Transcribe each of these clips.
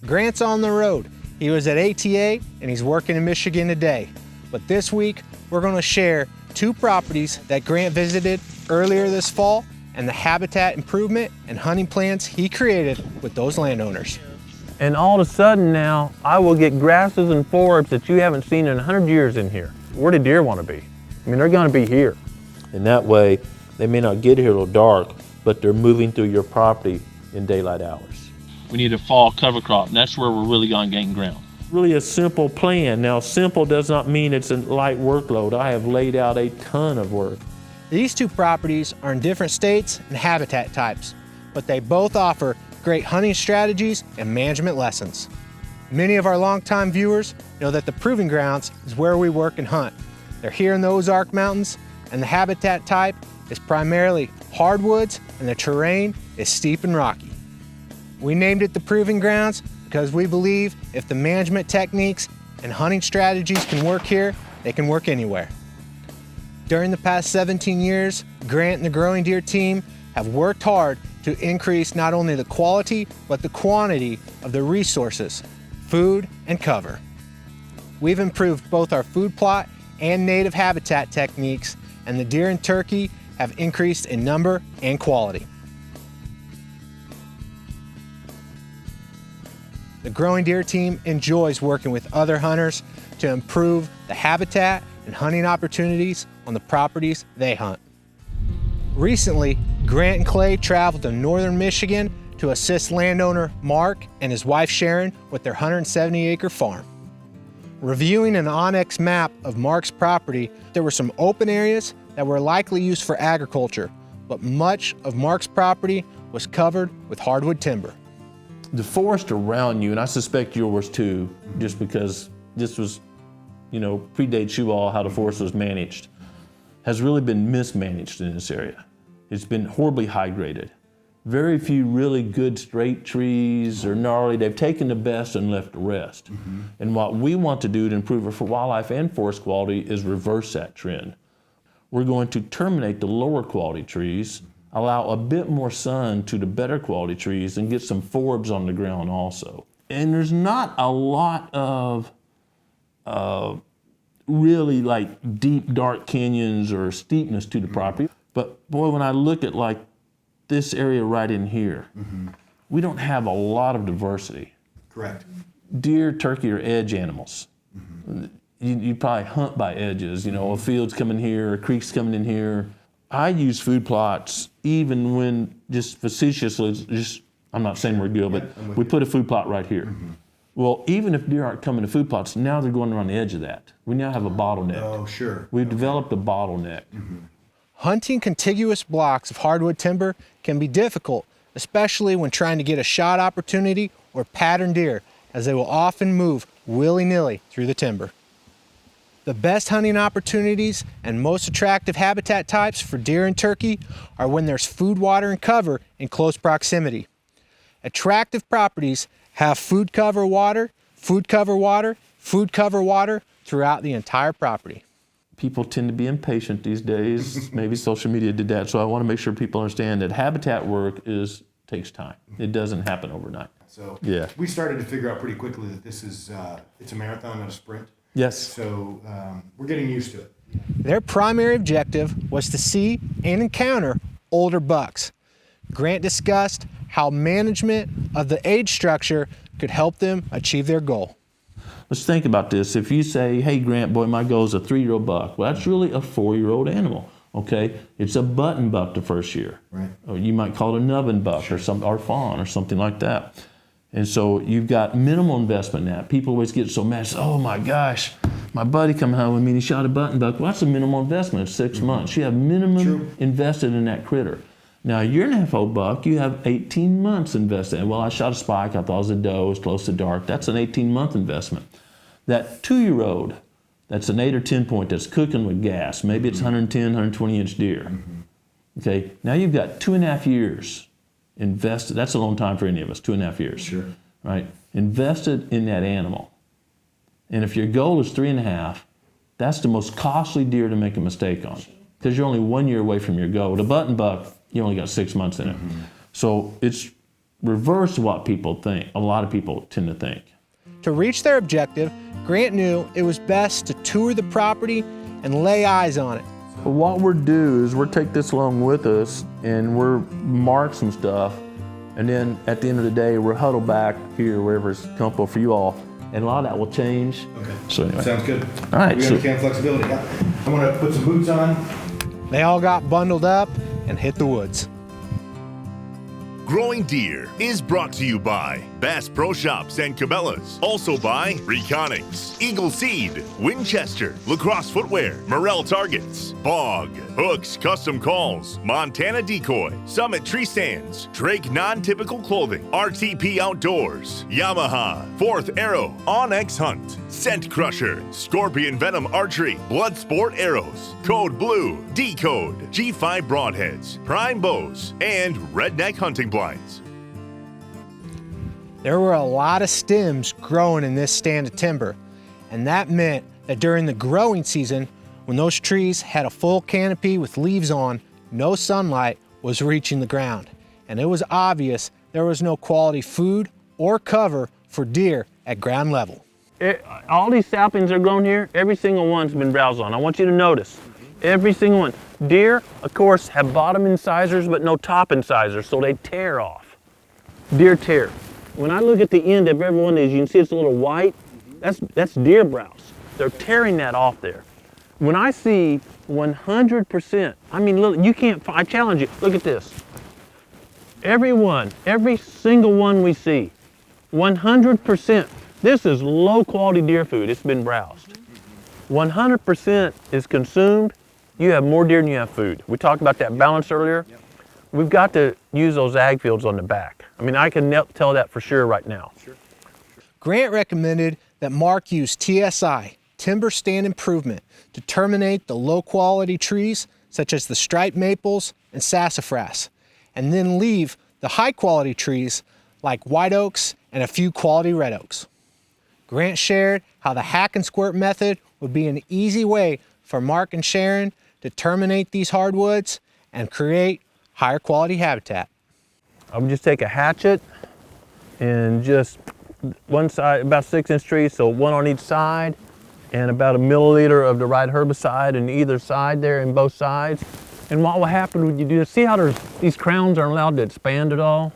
Grant's on the road. He was at ATA and he's working in Michigan today. But this week, we're going to share 2 properties that Grant visited earlier this fall and the habitat improvement and hunting plans he created with those landowners. And all of a sudden now, I will get grasses and forbs that you haven't seen in 100 years in here. Where do deer want to be? I mean, they're going to be here. And that way, they may not get here till dark, but they're moving through your property in daylight hours. We need a fall cover crop, and that's where we're really going to gain ground. Really a simple plan. Now, simple does not mean it's a light workload. I have laid out a ton of work. These 2 properties are in different states and habitat types, but they both offer great hunting strategies and management lessons. Many of our longtime viewers know that the Proving Grounds is where we work and hunt. They're here in the Ozark Mountains, and the habitat type is primarily hardwoods and the terrain is steep and rocky. We named it the Proving Grounds because we believe if the management techniques and hunting strategies can work here, they can work anywhere. During the past 17 years, Grant and the Growing Deer team have worked hard to increase not only the quality, but the quantity of the resources, food and cover. We've improved both our food plot and native habitat techniques, and the deer and turkey have increased in number and quality. The Growing Deer team enjoys working with other hunters to improve the habitat and hunting opportunities on the properties they hunt. Recently, Grant and Clay traveled to northern Michigan to assist landowner Mark and his wife Sharon with their 170-acre farm. Reviewing an onX map of Mark's property, there were some open areas that were likely used for agriculture, but much of Mark's property was covered with hardwood timber. The forest around you, and I suspect yours too, just because this was, predates you all how the forest was managed, has really been mismanaged in this area. It's been horribly high graded. Very few really good straight trees or gnarly. They've taken the best and left the rest. And what we want to do to improve it for wildlife and forest quality is reverse that trend. We're going to terminate the lower quality trees, allow a bit more sun to the better quality trees, and get some forbs on the ground also. And there's not a lot of really like deep, dark canyons or steepness to the property. But boy, when I look at like this area right in here, we don't have a lot of diversity. Correct. Deer, turkey are edge animals. You probably hunt by edges, a field's coming here, a creek's coming in here. I use food plots even when just facetiously, I'm not saying we're good, but we put a food plot right here. Well, even if deer aren't coming to food plots, now they're going around the edge of that. We now have a bottleneck. Oh, sure. We've developed a bottleneck. Hunting contiguous blocks of hardwood timber can be difficult, especially when trying to get a shot opportunity or pattern deer, as they will often move willy-nilly through the timber. The best hunting opportunities and most attractive habitat types for deer and turkey are when there's food, water, and cover in close proximity. Attractive properties have food cover water, food cover water, food cover water throughout the entire property. People tend to be impatient these days. Maybe social media did that, so I want to make sure people understand that habitat work takes time. It doesn't happen overnight. So yeah, we started to figure out pretty quickly that this is it's a marathon, not a sprint. Yes. So we're getting used to it. Their primary objective was to see and encounter older bucks. Grant discussed how management of the age structure could help them achieve their goal. Let's think about this. If you say, hey, Grant, boy, my goal is a 3-year-old buck. Well, that's really a 4-year-old animal, okay? It's a button buck the first year. Right. Or you might call it a nubbin buck or fawn or something like that. And so you've got minimal investment in that. People always get so mad, oh my gosh, my buddy come home with me and he shot a button buck. Well, that's a minimal investment of 6 months. You have minimum invested in that critter. Now, a 1.5-year-old buck, you have 18 months invested. Well, I shot a spike, I thought it was a doe, it was close to dark. That's an 18-month investment. That 2-year-old, that's an 8 or 10 point that's cooking with gas. Maybe it's 110, 120-inch deer. Okay, now you've got 2.5 years invested. That's a long time for any of us, 2.5 years. Sure. Right? Invested in that animal. And if your goal is 3.5, that's the most costly deer to make a mistake on, because you're only 1 year away from your goal. The button buck, you only got 6 months in it. So it's reverse of what people think, a lot of people tend to think. To reach their objective, Grant knew it was best to tour the property and lay eyes on it. But what we're do is we're take this along with us and we're mark some stuff, and then at the end of the day we're huddle back here wherever it's comfortable for you all, and a lot of that will change. Okay. So anyway. Sounds good. All right, We so- understand flexibility. Yeah. I'm gonna put some boots on. They all got bundled up and hit the woods. Growing Deer is brought to you by Bass Pro Shops and Cabela's. Also by Reconics, Eagle Seed, Winchester, Lacrosse Footwear, Morel Targets, Bog, Hooks Custom Calls, Montana Decoy, Summit Tree Stands, Drake Non-Typical Clothing, RTP Outdoors, Yamaha, Fourth Arrow, Onyx Hunt, Scent Crusher, Scorpion Venom Archery, Bloodsport Arrows, Code Blue, Decode, G5 Broadheads, Prime Bows, and Redneck Hunting Blinds. There were a lot of stems growing in this stand of timber, and that meant that during the growing season, when those trees had a full canopy with leaves on, no sunlight was reaching the ground, and it was obvious there was no quality food or cover for deer at ground level. All these saplings that are grown here, every single one's been browsed on. I want you to notice, every single one. Deer, of course, have bottom incisors but no top incisors, so they tear off. Deer tear. When I look at the end of every one of these, you can see it's a little white. That's deer browse. They're tearing that off there. When I see 100%, I mean, look, you can't, I challenge you, look at this. Every single one we see, 100%. This is low quality deer food, it's been browsed. 100% is consumed, you have more deer than you have food. We talked about that balance earlier. We've got to use those ag fields on the back. I mean, I can tell that for sure right now. Grant recommended that Mark use TSI, timber stand improvement, to terminate the low quality trees such as the striped maples and sassafras, and then leave the high quality trees like white oaks and a few quality red oaks. Grant shared how the hack and squirt method would be an easy way for Mark and Sharon to terminate these hardwoods and create higher quality habitat. I would just take a hatchet and just one side, about 6-inch trees, so one on each side, and about a milliliter of the right herbicide on either side there in both sides. And what will happen when you do this, see how these crowns aren't allowed to expand at all?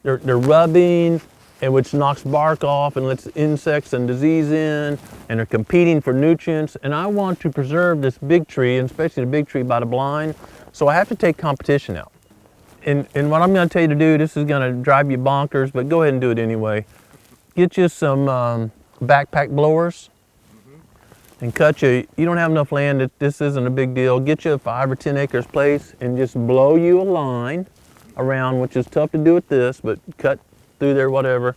They're rubbing, and which knocks bark off and lets insects and disease in, and they're competing for nutrients. And I want to preserve this big tree, and especially the big tree by the blind, so I have to take competition out. And what I'm going to tell you to do, this is going to drive you bonkers, but go ahead and do it anyway. Get you some backpack blowers and cut you don't have enough land, this isn't a big deal. Get you a 5 or 10 acres place and just blow you a line around, which is tough to do with this, but cut through there, whatever.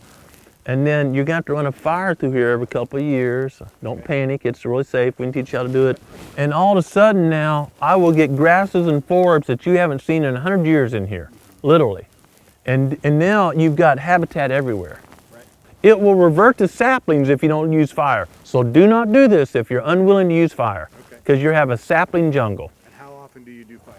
And then you're going to have to run a fire through here every couple of years. Don't panic, it's really safe. We can teach you how to do it. And all of a sudden now, I will get grasses and forbs that you haven't seen in 100 years in here, literally. And now you've got habitat everywhere. Right. It will revert to saplings if you don't use fire. So do not do this if you're unwilling to use fire, because you have a sapling jungle. And how often do you do fire?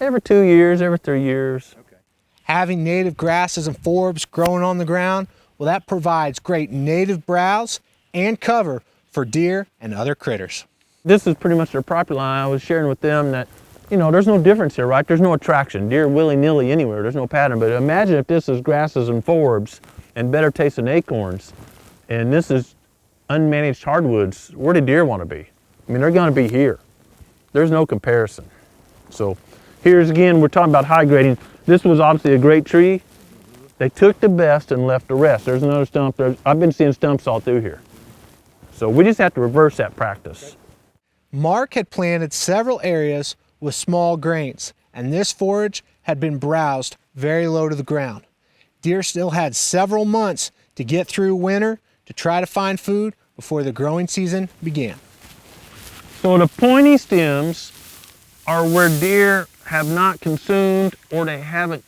Every 2 years, every 3 years. Okay. Having native grasses and forbs growing on the ground, well, that provides great native browse and cover for deer and other critters. This is pretty much their property line. I was sharing with them that, you know, there's no difference here, right? There's no attraction. Deer willy-nilly anywhere. There's no pattern. But imagine if this is grasses and forbs and better tasting acorns, and this is unmanaged hardwoods. Where do deer want to be? I mean, they're going to be here. There's no comparison. So here's again, we're talking about high grading. This was obviously a great tree. They took the best and left the rest. There's another stump. I've been seeing stumps all through here. So we just have to reverse that practice. Mark had planted several areas with small grains, and this forage had been browsed very low to the ground. Deer still had several months to get through winter to try to find food before the growing season began. So the pointy stems are where deer have not consumed, or they haven't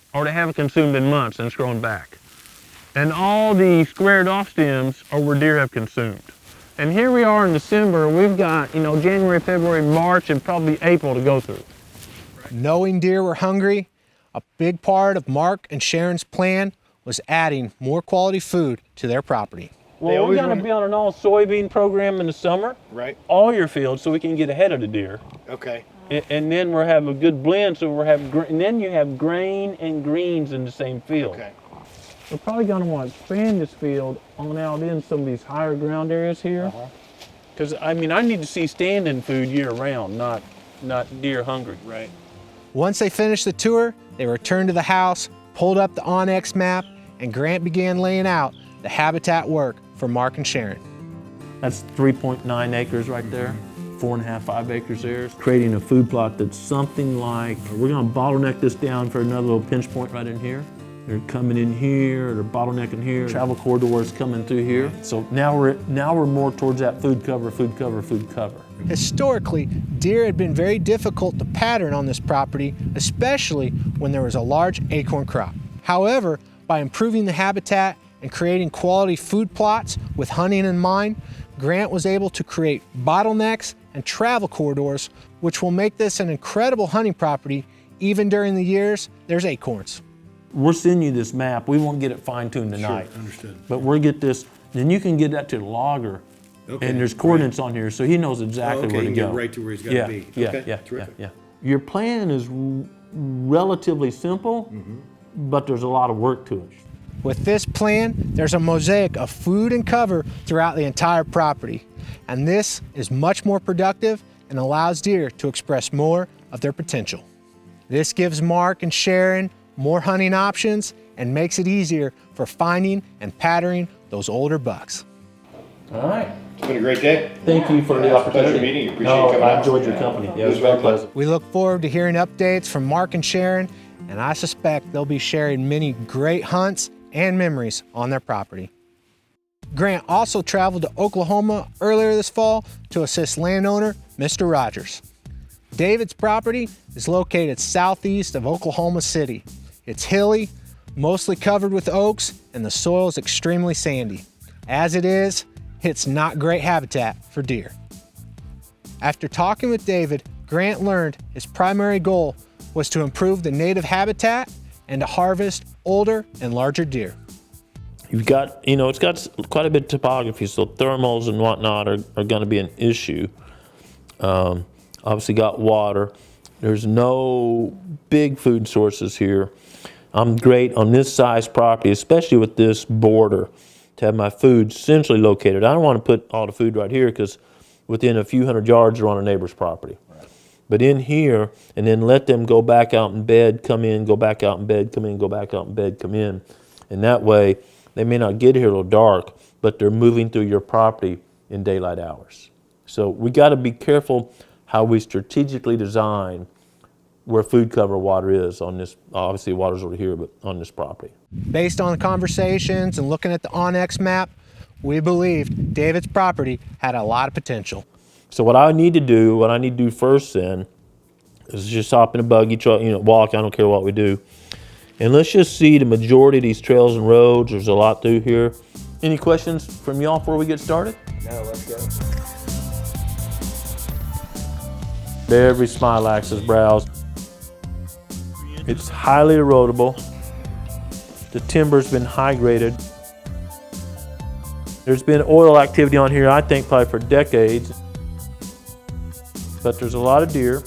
consumed in months and it's growing back. And all the squared off stems are where deer have consumed. And here we are in December, we've got, you know, January, February, March, and probably April to go through. Knowing deer were hungry, a big part of Mark and Sharon's plan was adding more quality food to their property. Well, we're going to be on an all soybean program in the summer. Right. All your fields, so we can get ahead of the deer. Okay. And then we'll have a good blend, so we'll have, and then you have grain and greens in the same field. Okay. We're probably going to want to expand this field on out in some of these higher ground areas here. Because, I mean, I need to see standing food year round, not deer hungry. Right. Once they finished the tour, they returned to the house, pulled up the onX map, and Grant began laying out the habitat work for Mark and Sharon. That's 3.9 acres right there. 4.5, 5 acres there. Creating a food plot that's something like, we're gonna bottleneck this down for another little pinch point right in here. They're coming in here, they're bottlenecking here. Travel corridors coming through here. So now we're more towards that food cover, food cover, food cover. Historically, deer had been very difficult to pattern on this property, especially when there was a large acorn crop. However, by improving the habitat and creating quality food plots with hunting in mind, Grant was able to create bottlenecks and travel corridors, which will make this an incredible hunting property even during the years there's acorns. We're sending you this map. We won't get it fine-tuned tonight. Sure, understood. But we'll get this, then you can get that to the logger. Okay, And there's coordinates on here, so he knows exactly okay, where you to can go. get right to where he's got Yeah, to be. yeah, Okay, yeah, terrific. yeah. Your plan is relatively simple, but there's a lot of work to it. With this plan, there's a mosaic of food and cover throughout the entire property. And this is much more productive and allows deer to express more of their potential. This gives Mark and Sharon more hunting options and makes it easier for finding and patterning those older bucks. All right. It's been a great day. Thank you for the It's a opportunity. pleasure meeting you. Appreciate you coming I out. enjoyed your company. Yeah, it was very very pleasant. We look forward to hearing updates from Mark and Sharon, and I suspect they'll be sharing many great hunts and memories on their property. Grant also traveled to Oklahoma earlier this fall to assist landowner Mr. Rogers. David's property is located southeast of Oklahoma City. It's hilly, mostly covered with oaks, and the soil is extremely sandy. As it is, it's not great habitat for deer. After talking with David, Grant learned his primary goal was to improve the native habitat and to harvest older and larger deer. You've got, it's got quite a bit of topography, so thermals and whatnot are going to be an issue. Obviously got water. There's no big food sources here. I'm great on this size property, especially with this border, to have my food centrally located. I don't want to put all the food right here because within a few hundred yards they're on a neighbor's property. Right. But in here, and then let them go back out in bed, come in, go back out in bed, come in, go back out in bed, come in. And that way, they may not get here till dark, but they're moving through your property in daylight hours. So we got to be careful how we strategically design where food cover water is on this. Obviously water's over here, but on this property. Based on the conversations and looking at the onX map, we believed David's property had a lot of potential. So what I need to do first then, is just hop in a buggy, walk, I don't care what we do. And let's just see the majority of these trails and roads. There's a lot through here. Any questions from y'all before we get started? No, let's go. Every smilax is browsed. It's highly erodible. The timber's been high graded. There's been oil activity on here, I think probably for decades. But there's a lot of deer.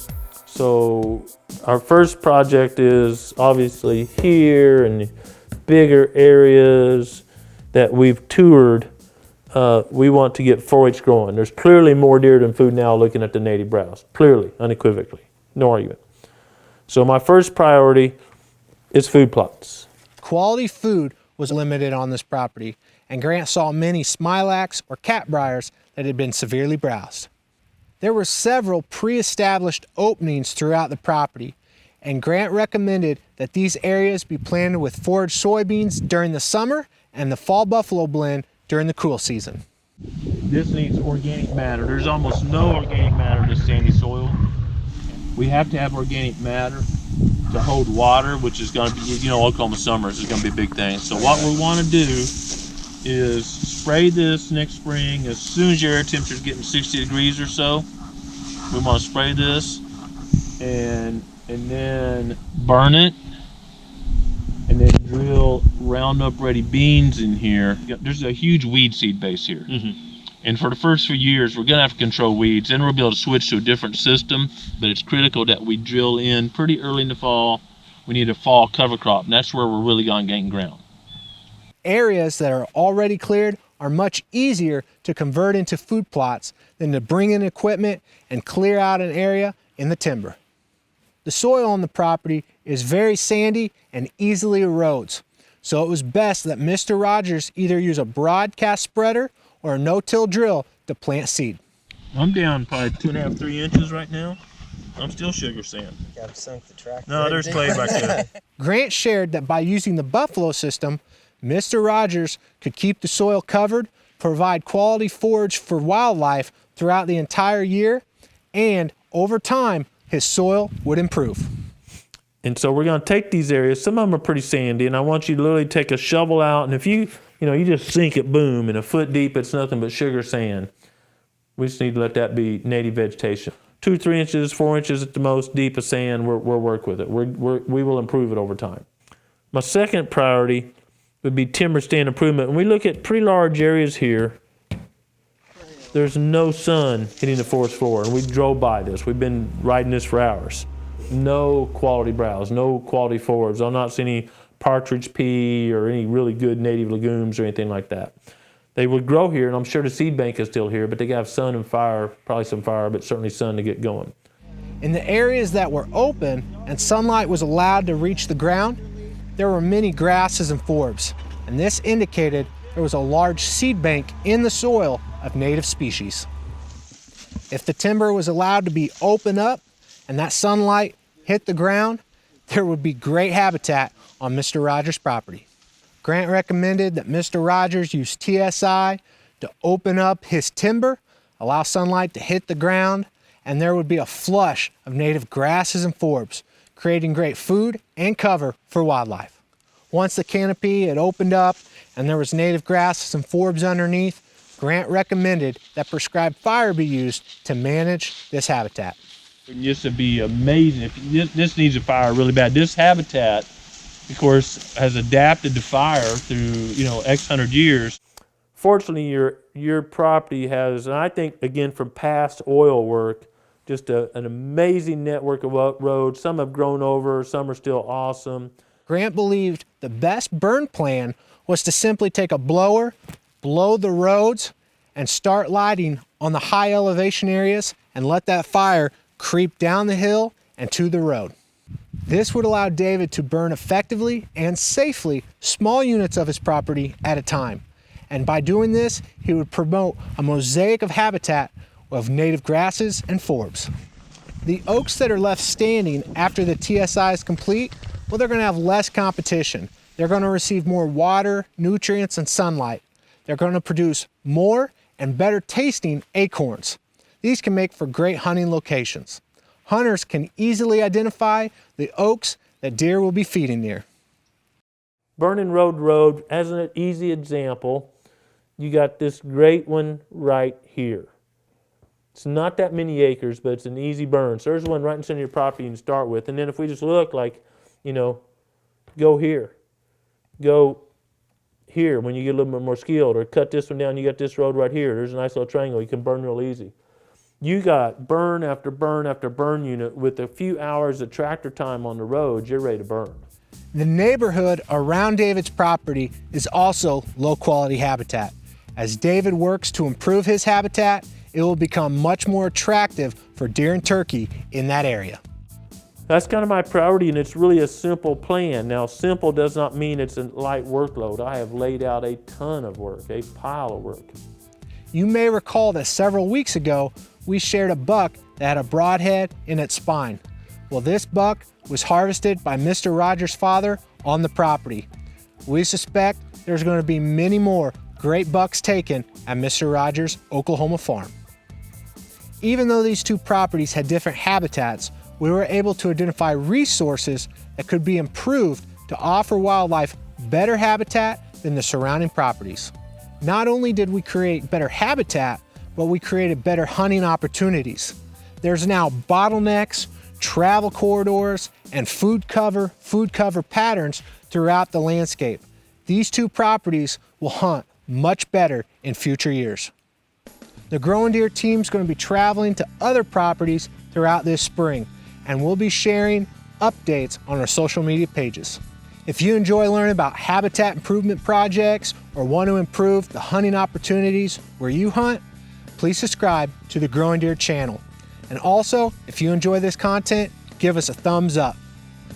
So our first project is obviously here and bigger areas that we've toured. We want to get 4-H growing. There's clearly more deer than food now looking at the native browse. Clearly, unequivocally, no argument. So my first priority is food plots. Quality food was limited on this property, and Grant saw many smilax or catbriers that had been severely browsed. There were several pre-established openings throughout the property, and Grant recommended that these areas be planted with forage soybeans during the summer and the fall buffalo blend during the cool season. This needs organic matter. There's almost no organic matter in this sandy soil. We have to have organic matter to hold water, which is going to be, Oklahoma summers is going to be a big thing. So what we want to do is spray this next spring as soon as your air temperature is getting 60 degrees or so. We want to spray this and then burn it and then drill Roundup Ready beans in here. There's a huge weed seed base here. And for the first few years, we're gonna have to control weeds. Then we'll be able to switch to a different system, but it's critical that we drill in pretty early in the fall. We need a fall cover crop, and that's where we're really gonna gain ground. Areas that are already cleared are much easier to convert into food plots than to bring in equipment and clear out an area in the timber. The soil on the property is very sandy and easily erodes, so it was best that Mr. Rogers either use a broadcast spreader or a no-till drill to plant seed. I'm down probably 2.5, 3 inches right now. I'm still sugar sand. Got him sunk the tractor. No, there's clay back there. Grant shared that by using the buffalo system, Mr. Rogers could keep the soil covered, provide quality forage for wildlife throughout the entire year, and over time, his soil would improve. And so we're going to take these areas. Some of them are pretty sandy, and I want you to literally take a shovel out, and if you just sink it, boom, and a foot deep, it's nothing but sugar sand. We just need to let that be native vegetation. 2, 3 inches, 4 inches at the most deep of sand, we'll work with it. We will improve it over time. My second priority would be timber stand improvement. When we look at pretty large areas here, there's no sun hitting the forest floor, and we drove by this. We've been riding this for hours. No quality browse, no quality forage. I'm not seeing any partridge pea or any really good native legumes or anything like that. They would grow here, and I'm sure the seed bank is still here, but they have sun and fire, probably some fire, but certainly sun to get going. In the areas that were open and sunlight was allowed to reach the ground, there were many grasses and forbs, and this indicated there was a large seed bank in the soil of native species. If the timber was allowed to be opened up and that sunlight hit the ground, there would be great habitat on Mr. Rogers' property. Grant recommended that Mr. Rogers use TSI to open up his timber, allow sunlight to hit the ground, and there would be a flush of native grasses and forbs, creating great food and cover for wildlife. Once the canopy had opened up and there was native grasses and forbs underneath, Grant recommended that prescribed fire be used to manage this habitat. This would be amazing. If this needs a fire really bad. This habitat, of course, has adapted to fire through X hundred years. Fortunately, your property has, and I think again from past oil work, just an amazing network of roads. Some have grown over, some are still awesome. Grant believed the best burn plan was to simply take a blower, blow the roads, and start lighting on the high elevation areas and let that fire creep down the hill and to the road. This would allow David to burn effectively and safely small units of his property at a time. And by doing this, he would promote a mosaic of habitat of native grasses and forbs. The oaks that are left standing after the TSI is complete, well, they're going to have less competition. They're going to receive more water, nutrients, and sunlight. They're going to produce more and better tasting acorns. These can make for great hunting locations. Hunters can easily identify the oaks that deer will be feeding near. Burning Road, as an easy example, you got this great one right here. It's not that many acres, but it's an easy burn. So there's one right in the center of your property you can start with. And then if we just look like, go here. Go here when you get a little bit more skilled, or cut this one down, you got this road right here. There's a nice little triangle, you can burn real easy. You got burn after burn after burn unit with a few hours of tractor time on the road, you're ready to burn. The neighborhood around David's property is also low quality habitat. As David works to improve his habitat, it will become much more attractive for deer and turkey in that area. That's kind of my priority, and it's really a simple plan. Now, simple does not mean it's a light workload. I have laid out a ton of work, a pile of work. You may recall that several weeks ago, we shared a buck that had a broadhead in its spine. Well, this buck was harvested by Mr. Rogers' father on the property. We suspect there's going to be many more great bucks taken at Mr. Rogers' Oklahoma farm. Even though these two properties had different habitats, we were able to identify resources that could be improved to offer wildlife better habitat than the surrounding properties. Not only did we create better habitat, but we created better hunting opportunities. There's now bottlenecks, travel corridors, and food cover patterns throughout the landscape. These two properties will hunt much better in future years. The Growing Deer team is going to be traveling to other properties throughout this spring, and we'll be sharing updates on our social media pages. If you enjoy learning about habitat improvement projects or want to improve the hunting opportunities where you hunt, please subscribe to the Growing Deer channel. And also, if you enjoy this content, give us a thumbs up.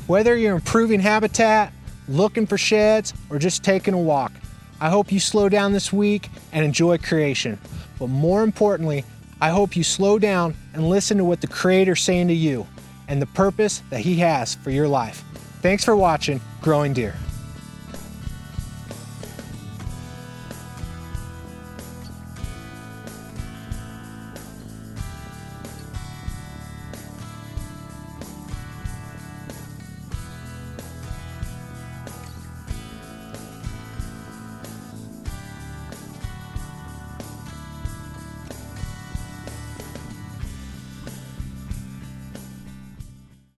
Whether you're improving habitat, looking for sheds, or just taking a walk, I hope you slow down this week and enjoy creation. But more importantly, I hope you slow down and listen to what the Creator's saying to you and the purpose that He has for your life. Thanks for watching Growing Deer.